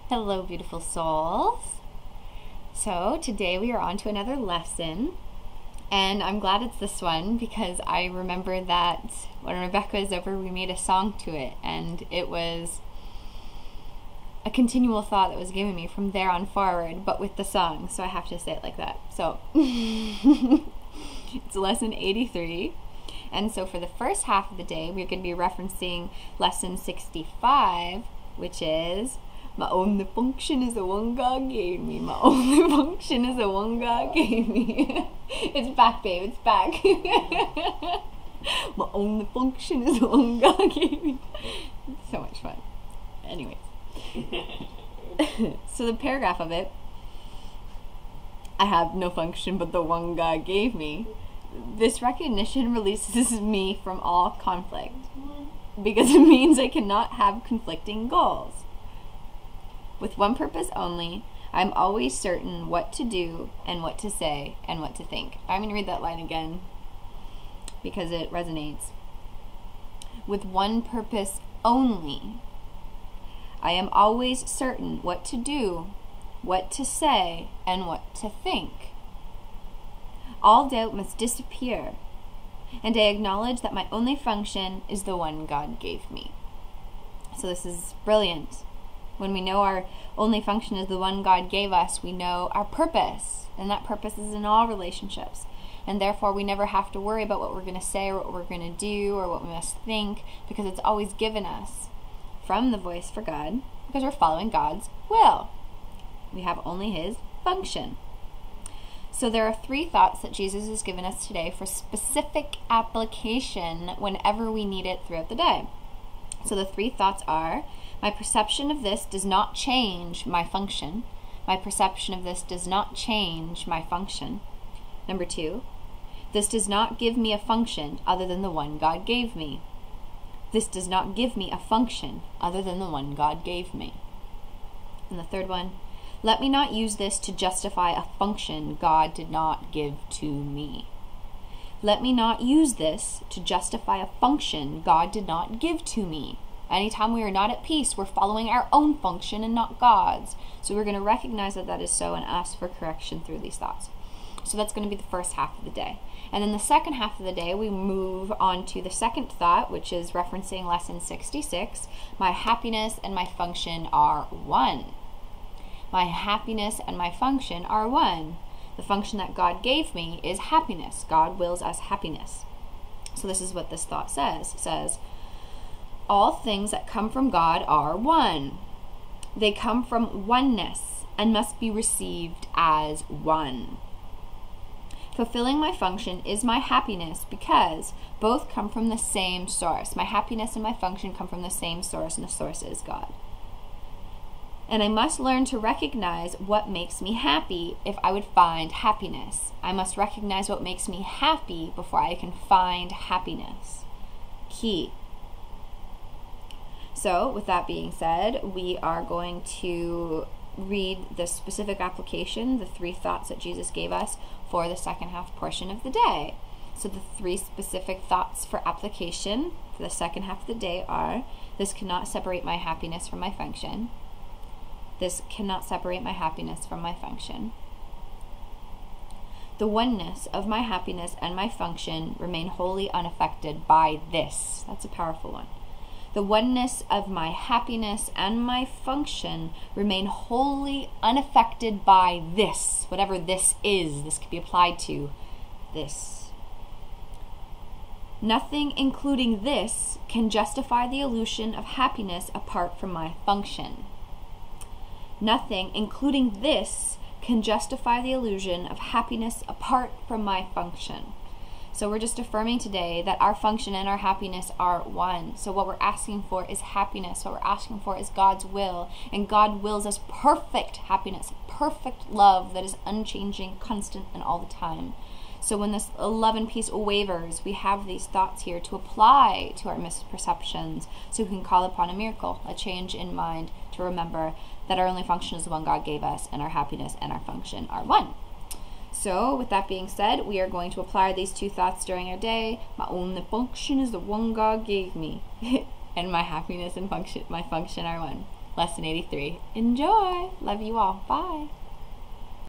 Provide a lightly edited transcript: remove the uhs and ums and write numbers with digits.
Hello, beautiful souls. So today we are on to another lesson, and I'm glad it's this one because I remember that when Rebecca was over, we made a song to it, and it was a continual thought that was given me from there on forward, but with the song, so I have to say it like that. So it's lesson 83, and so for the first half of the day, we're going to be referencing lesson 65, which is my only function is the one God gave me. My only function is the one God gave me. It's back, babe. It's back. My only function is the one God gave me. It's so much fun. Anyways. So the paragraph of it, I have no function but the one God gave me. This recognition releases me from all conflict because it means I cannot have conflicting goals. With one purpose only, I'm always certain what to do and what to say and what to think. I'm going to read that line again because it resonates. With one purpose only, I am always certain what to do, what to say, and what to think. All doubt must disappear, and I acknowledge that my only function is the one God gave me. So this is brilliant. When we know our only function is the one God gave us, we know our purpose, and that purpose is in all relationships. And therefore, we never have to worry about what we're going to say or what we're going to do or what we must think, because it's always given us from the voice for God, because we're following God's will. We have only His function. So there are 3 thoughts that Jesus has given us today for specific application whenever we need it throughout the day. So the 3 thoughts are: my perception of this does not change my function. My perception of this does not change my function. Number 2, this does not give me a function other than the one God gave me. This does not give me a function other than the one God gave me. And the 3rd one, let me not use this to justify a function God did not give to me. Let me not use this to justify a function God did not give to me. Anytime we are not at peace, we're following our own function and not God's. So we're going to recognize that that is so and ask for correction through these thoughts. So that's going to be the first half of the day. And then the second half of the day, we move on to the second thought, which is referencing lesson 66. My happiness and my function are one. My happiness and my function are one. The function that God gave me is happiness. God wills us happiness. So this is what this thought says. It says, all things that come from God are one. They come from oneness and must be received as one. Fulfilling my function is my happiness because both come from the same source. My happiness and my function come from the same source, and the source is God. And I must learn to recognize what makes me happy if I would find happiness. I must recognize what makes me happy before I can find happiness. Key. So, with that being said, we are going to read the specific application, the 3 thoughts that Jesus gave us for the second half portion of the day. So the 3 specific thoughts for application for the second half of the day are: this cannot separate my happiness from my function. This cannot separate my happiness from my function. The oneness of my happiness and my function remain wholly unaffected by this. That's a powerful one. The oneness of my happiness and my function remain wholly unaffected by this. Whatever this is, this could be applied to this. Nothing, including this, can justify the illusion of happiness apart from my function. Nothing, including this, can justify the illusion of happiness apart from my function. So we're just affirming today that our function and our happiness are one. So what we're asking for is happiness. What we're asking for is God's will. And God wills us perfect happiness, perfect love that is unchanging, constant, and all the time. So when this 11-piece wavers, we have these thoughts here to apply to our misperceptions so we can call upon a miracle, a change in mind, to remember that our only function is the one God gave us, and our happiness and our function are one. So, with that being said, we are going to apply these 2 thoughts during our day. My only function is the one God gave me. And my happiness and my function are one. Lesson 83. Enjoy! Love you all. Bye!